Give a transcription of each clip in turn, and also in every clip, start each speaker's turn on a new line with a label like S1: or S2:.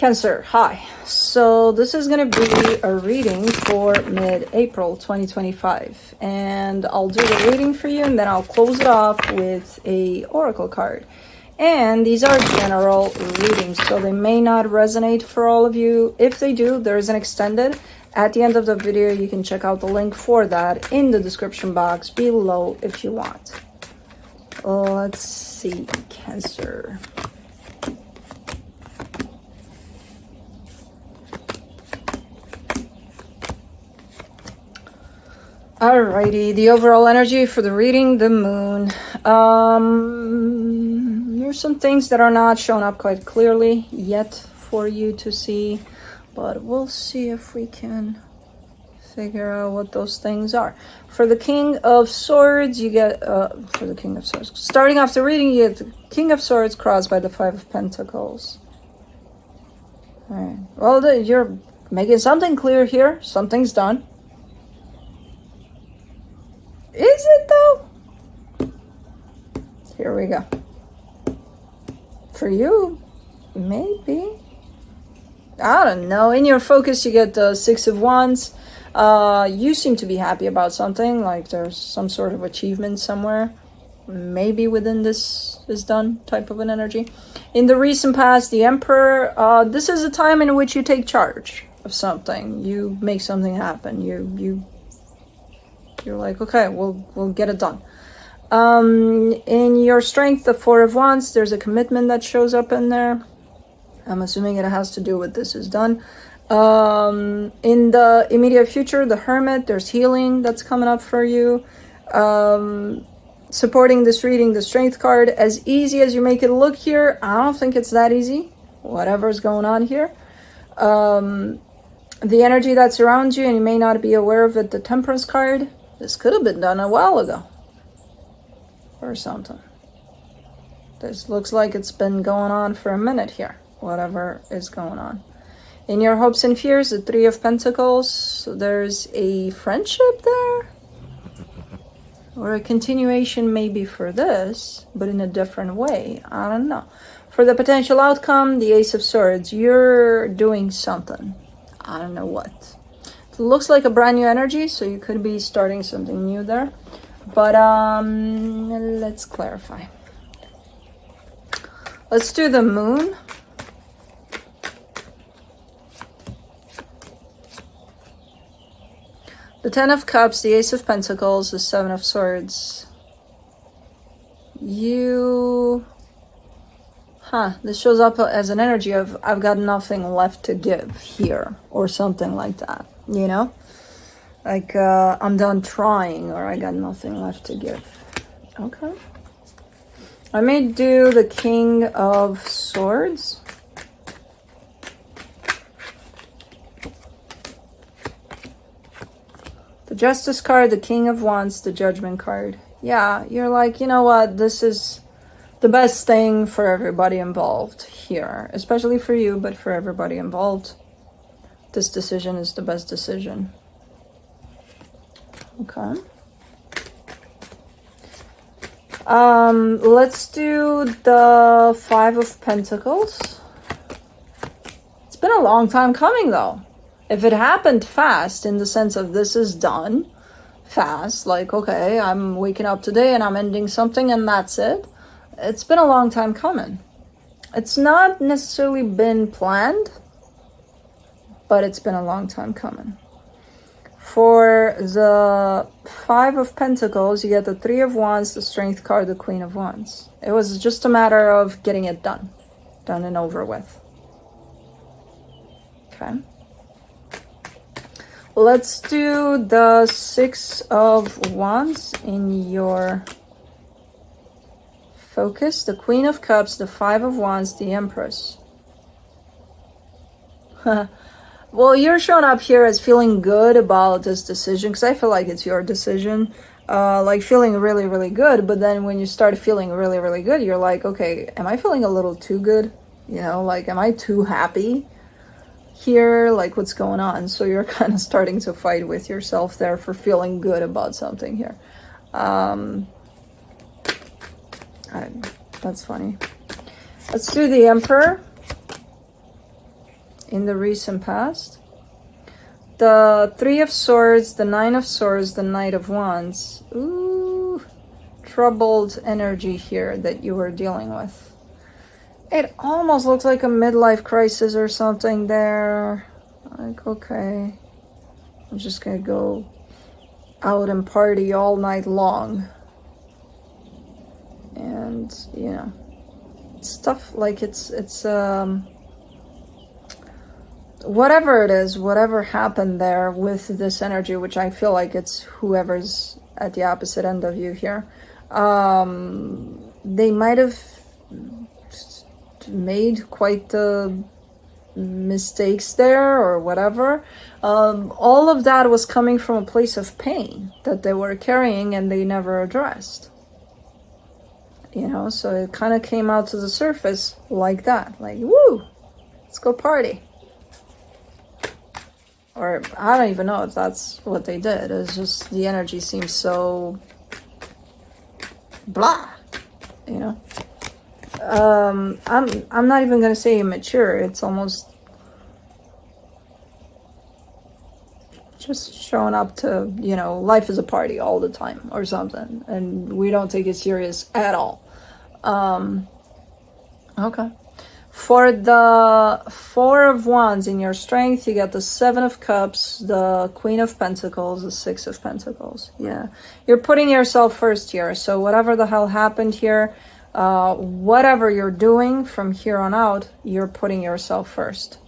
S1: Cancer, hi. So this is going to be a reading for mid-April 2025. And I'll do the reading for you and then I'll close it off with a oracle card. And these are general readings, so they may not resonate for all of you. If they do, there is an extended. At the end of the video, you can check out the link for that in the description box below if you want. Let's see, Cancer. Alrighty, the overall energy for the reading, the moon. There's some things that are not showing up quite clearly yet for you to see, but we'll see if we can figure out what those things are. For the King of Swords, you get, for the King of Swords, starting off the reading, you get the King of Swords crossed by the Five of Pentacles. Alright, well, you're making something clear here. Something's done. Is it though? Here we go. For you, maybe. I don't know. In your focus, you get the Six of Wands. You seem to be happy about something, like there's some sort of achievement somewhere. Maybe within this is done type of an energy. In the recent past, the Emperor, this is a time in which you take charge of something. You make something happen. You're like, okay, we'll get it done. In your Strength, the Four of Wands, there's a commitment that shows up in there. I'm assuming it has to do with this is done. In the immediate future, the Hermit, there's healing that's coming up for you. Supporting this reading, the Strength card, as easy as you make it look here, I don't think it's that easy. Whatever's going on here. The energy that surrounds you, and you may not be aware of it, the Temperance card. This could have been done a while ago. Or something. This looks like it's been going on for a minute here. Whatever is going on. In your hopes and fears, the Three of Pentacles. So there's a friendship there. Or a continuation maybe for this, but in a different way. I don't know. For the potential outcome, the Ace of Swords. You're doing something. I don't know what. It looks like a brand new energy, so you could be starting something new there. But let's clarify. Let's do the moon. The Ten of Cups, the Ace of Pentacles, the Seven of Swords. This shows up as an energy of I've got nothing left to give here, or something like that, you know? Like, I'm done trying, or I got nothing left to give. Okay. I may do the King of Swords. The Justice card, the King of Wands, the Judgment card. Yeah, you're like, you know what? This is the best thing for everybody involved here. Especially for you, but for everybody involved. This decision is the best decision. Okay. Let's do the Five of Pentacles. It's been a long time coming though. If it happened fast, in the sense of this is done fast, like, okay, I'm waking up today and I'm ending something and that's it. It's been a long time coming. It's not necessarily been planned, but it's been a long time coming. For the Five of Pentacles, you get the Three of Wands, the Strength card, the Queen of Wands. It was just a matter of getting it done. Done and over with. Okay. Let's do the Six of Wands in your focus. The Queen of Cups, the Five of Wands, the Empress. Well, you're showing up here as feeling good about this decision, because I feel like it's your decision. Like feeling really, really good. But then when you start feeling really, really good, you're like, okay, am I feeling a little too good? You know, like, am I too happy here? Like, what's going on? So you're kind of starting to fight with yourself there for feeling good about something here. That's funny. Let's do the Emperor. in the recent past. The Three of Swords, the Nine of Swords, the Knight of Wands. Ooh, troubled energy here that you were dealing with. It almost looks like a midlife crisis or something there. Like, okay, I'm just gonna go out and party all night long. And, you know, stuff like it's whatever it is, whatever happened there with this energy, which I feel like it's whoever's at the opposite end of you here. They might have made quite the mistakes there or whatever. All of that was coming from a place of pain that they were carrying and they never addressed. You know, so it kind of came out to the surface like that. Like, woo, let's go party. Or I don't even know if that's what they did. It's just the energy seems so blah, you know. I'm not even gonna say immature. It's almost just showing up to, you know, life is a party all the time or something, and we don't take it serious at all. Okay. For the Four of Wands in your strength, you get the Seven of Cups, the Queen of Pentacles, the Six of Pentacles. Yeah, you're putting yourself first here. So whatever the hell happened here, whatever you're doing from here on out, you're putting yourself first.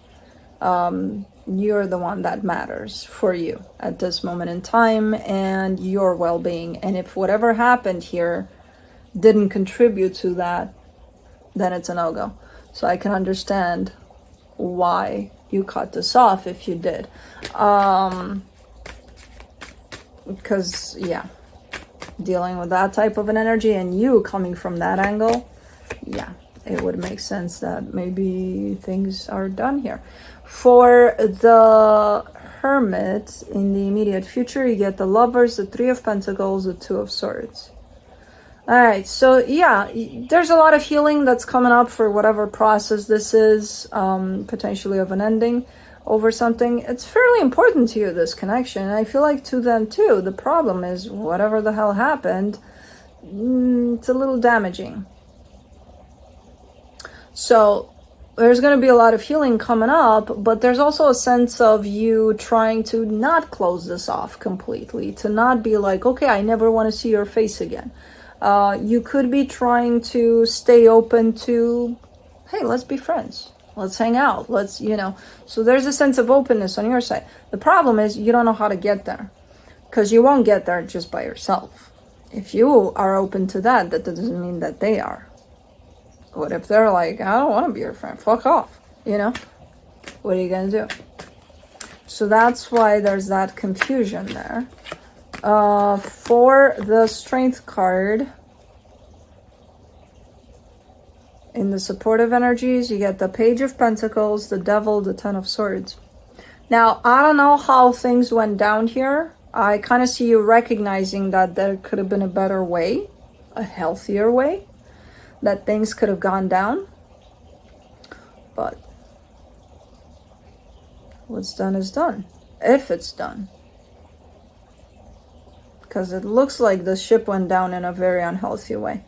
S1: You're the one that matters for you at this moment in time and your well-being. And if whatever happened here didn't contribute to that, then it's a no-go. So I can understand why you cut this off if you did. Because, yeah, dealing with that type of an energy and you coming from that angle, yeah, it would make sense that maybe things are done here. For the Hermit in the immediate future, you get the Lovers, the Three of Pentacles, the Two of Swords. All right, so yeah, there's a lot of healing that's coming up for whatever process this is, potentially of an ending over something. It's fairly important to you, this connection, and I feel like to them too. The problem is whatever the hell happened, it's a little damaging. So there's going to be a lot of healing coming up, but there's also a sense of you trying to not close this off completely, to not be like, okay, I never want to see your face again. You could be trying to stay open to, hey, let's be friends. Let's hang out. Let's, you know. So there's a sense of openness on your side. The problem is you don't know how to get there, because you won't get there just by yourself. If you are open to that, that doesn't mean that they are. What if they're like, I don't want to be your friend. Fuck off. You know? What are you going to do? So that's why there's that confusion there. For the Strength card, in the supportive energies, you get the Page of Pentacles, the Devil, the Ten of Swords. Now, I don't know how things went down here. I kind of see you recognizing that there could have been a better way, a healthier way, that things could have gone down. But what's done is done, if it's done. Because it looks like the ship went down in a very unhealthy way.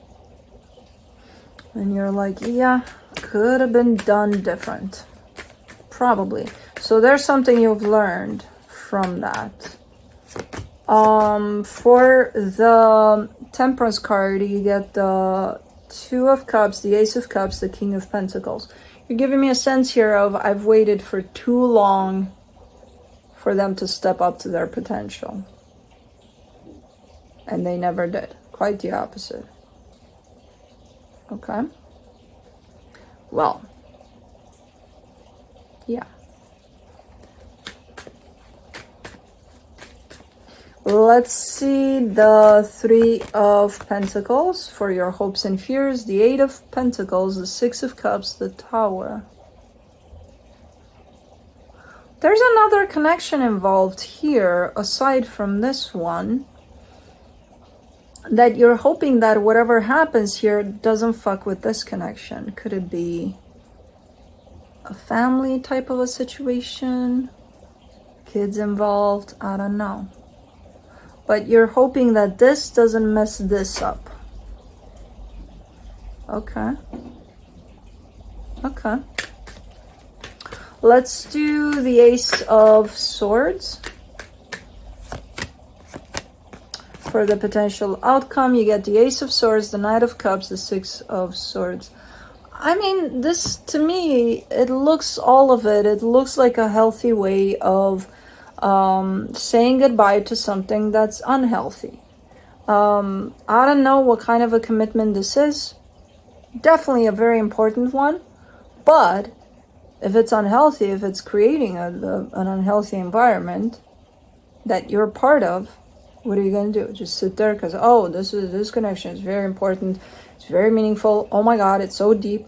S1: And you're like, yeah, could have been done different. Probably. So there's something you've learned from that. For the Temperance card, you get the Two of Cups, the Ace of Cups, the King of Pentacles. You're giving me a sense here of, I've waited for too long for them to step up to their potential. And they never did. Quite the opposite. Okay. Well. Yeah. Let's see the Three of Pentacles for your hopes and fears. The Eight of Pentacles, the Six of Cups, the Tower. There's another connection involved here, aside from this one, that you're hoping that whatever happens here doesn't fuck with this connection. Could it be a family type of a situation, kids involved, I don't know. But you're hoping that this doesn't mess this up. Okay. Okay. Let's do the Ace of Swords. For the potential outcome, you get the Ace of Swords, the Knight of Cups, the Six of Swords. I mean, this, to me, it looks, all of it, it looks like a healthy way of saying goodbye to something that's unhealthy. I don't know what kind of a commitment this is. Definitely a very important one. But if it's unhealthy, if it's creating an unhealthy environment that you're part of, what are you going to do? Just sit there because, oh, this connection is very important. It's very meaningful. Oh my God, it's so deep.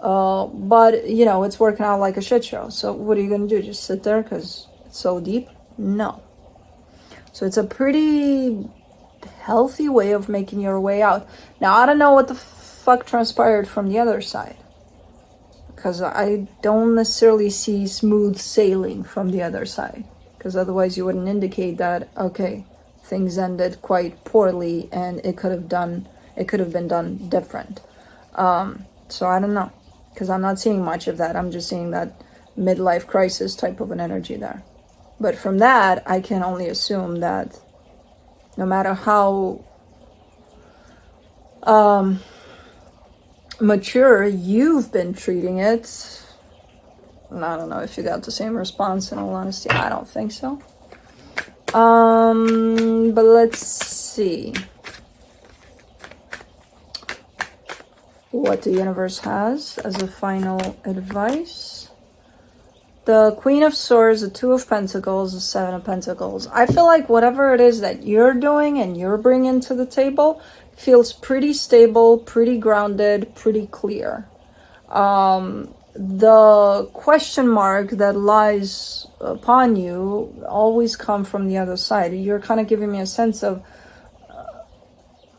S1: But, you know, it's working out like a shit show. So what are you going to do? Just sit there because it's so deep? No. So it's a pretty healthy way of making your way out. Now, I don't know what the fuck transpired from the other side, because I don't necessarily see smooth sailing from the other side, because otherwise you wouldn't indicate that, okay, things ended quite poorly and it could have been done different. So I don't know, because I'm not seeing much of that. I'm just seeing that midlife crisis type of an energy there. But from that, I can only assume that no matter how mature you've been treating it, and I don't know if you got the same response, in all honesty. I don't think so. But let's see what the universe has as a final advice. The Queen of Swords, the Two of Pentacles, the Seven of Pentacles. I feel like whatever it is that you're doing and you're bringing to the table feels pretty stable, pretty grounded, pretty clear. The question mark that lies upon you always come from the other side. You're kind of giving me a sense of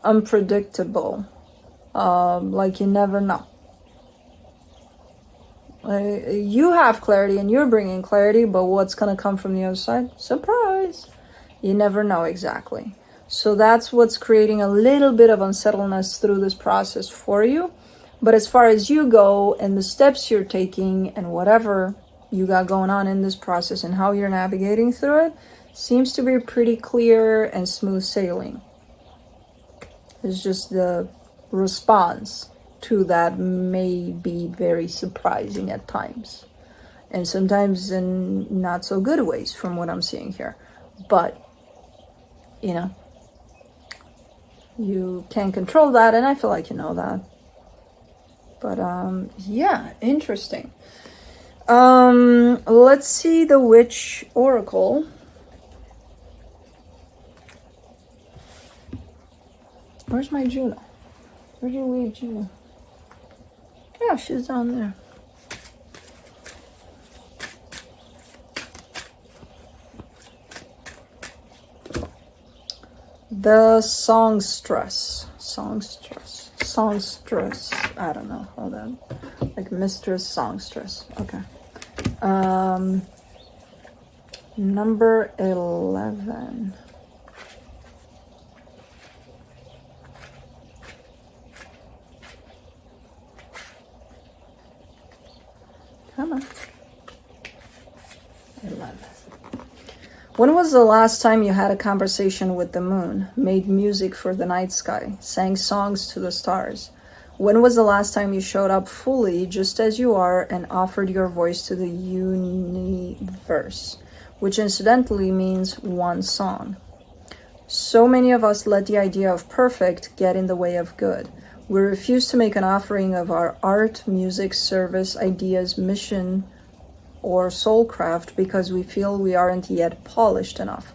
S1: unpredictable, like you never know. You have clarity and you're bringing clarity, but what's going to come from the other side? Surprise! You never know exactly. So that's what's creating a little bit of unsettledness through this process for you. But as far as you go and the steps you're taking and whatever you got going on in this process and how you're navigating through it, seems to be pretty clear and smooth sailing. It's just the response to that may be very surprising at times, and sometimes in not so good ways from what I'm seeing here. But you know, you can't control that, and I feel like you know that. But yeah, interesting. Let's see the Witch Oracle. Where's my Juno? Where'd you leave Juno? Yeah, she's down there. The Songstress. I don't know how that, like Mistress Songstress. Okay. Number 11. Come on. 11. When was the last time you had a conversation with the moon, made music for the night sky, sang songs to the stars? When was the last time you showed up fully, just as you are, and offered your voice to the universe, which incidentally means one song? So many of us let the idea of perfect get in the way of good. We refuse to make an offering of our art, music, service, ideas, mission, or soulcraft because we feel we aren't yet polished enough.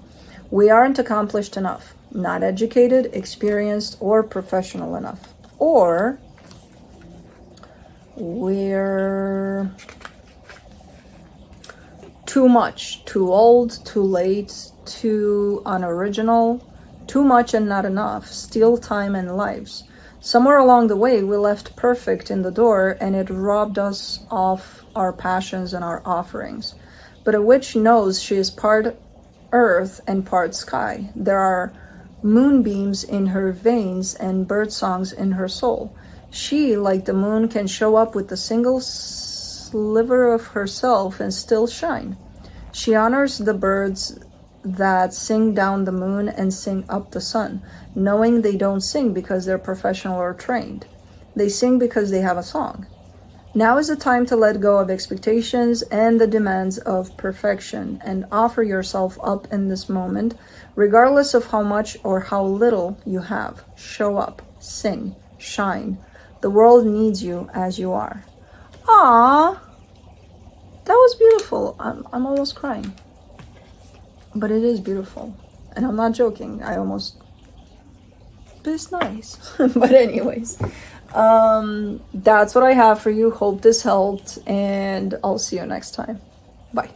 S1: We aren't accomplished enough, not educated, experienced, or professional enough. Or we're too much, too old, too late, too unoriginal, too much and not enough, steal time and lives. Somewhere along the way, we left perfect in the door and it robbed us of our passions and our offerings. But a witch knows she is part earth and part sky. There are moonbeams in her veins and bird songs in her soul. She, like the moon, can show up with a single sliver of herself and still shine. She honors the birds that sing down the moon and sing up the sun, knowing they don't sing because they're professional or trained. They sing because they have a song. Now is the time to let go of expectations and the demands of perfection and offer yourself up in this moment, regardless of how much or how little you have. Show up, sing, shine. The world needs you as you are. Ah, that was beautiful. I'm almost crying. But it is beautiful. And I'm not joking. But it's nice. But anyways, that's what I have for you. Hope this helped, and I'll see you next time. Bye.